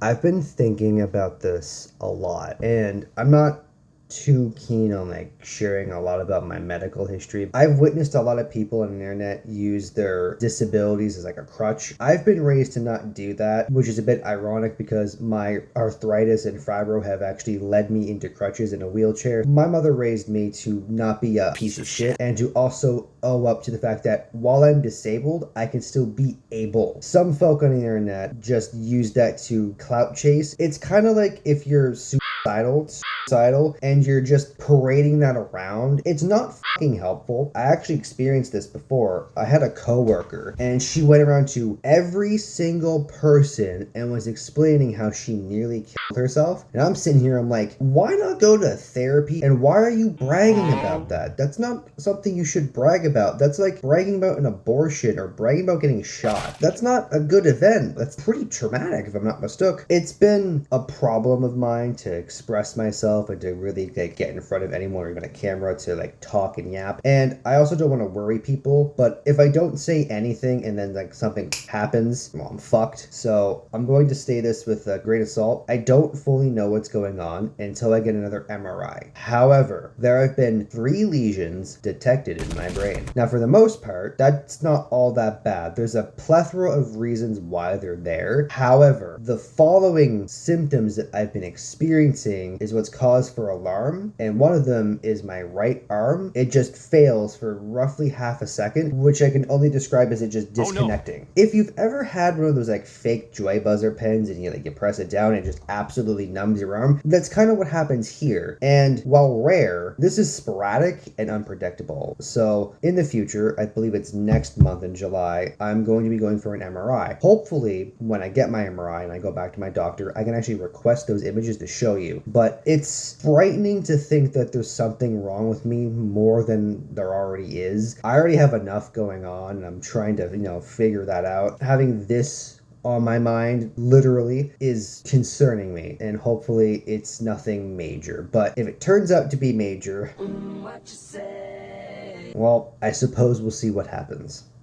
I've been thinking about this a lot, and I'm not too keen on sharing a lot about my medical history. I've witnessed a lot of people on the internet use their disabilities as like a crutch. I've been raised to not do that, which is a bit ironic because my arthritis and fibro have actually led me into crutches in a wheelchair. My mother raised me to not be a piece of shit and to also owe up to the fact that while I'm disabled, I can still be able. Some folk on the internet just use that to clout chase. It's kind of like if you're suicidal and you're just parading that around. It's not fucking helpful. I actually experienced this before. I had a coworker and she went around to every single person and was explaining how she nearly killed herself. And I'm sitting here, I'm like, why not go to therapy? And why are you bragging about that? That's not something you should brag about. That's like bragging about an abortion or bragging about getting shot. That's not a good event. That's pretty traumatic if I'm not mistaken. It's been a problem of mine to express myself and to really get in front of anyone or even a camera to talk and yap. And I also don't want to worry people, but if I don't say anything and then something happens, well, I'm fucked. So I'm going to say this with a grain of salt. I don't fully know what's going on until I get another MRI. However, there have been 3 lesions detected in my brain. Now, for the most part, that's not all that bad. There's a plethora of reasons why they're there. However, the following symptoms that I've been experiencing is what's cause for alarm, and one of them is my right arm. It just fails for roughly half a second, which I can only describe as it just disconnecting. Oh, no. If you've ever had one of those fake joy buzzer pens and you press it down and it just absolutely numbs your arm, that's kind of what happens here. And while rare, this is sporadic and unpredictable. So in the future, I believe it's next month in July, I'm going to be going for an MRI. Hopefully, when I get my MRI and I go back to my doctor, I can actually request those images to show you. But it's frightening to think that there's something wrong with me more than there already is. I already have enough going on, and I'm trying to, figure that out. Having this on my mind literally is concerning me, and hopefully it's nothing major. But if it turns out to be major, well, I suppose we'll see what happens.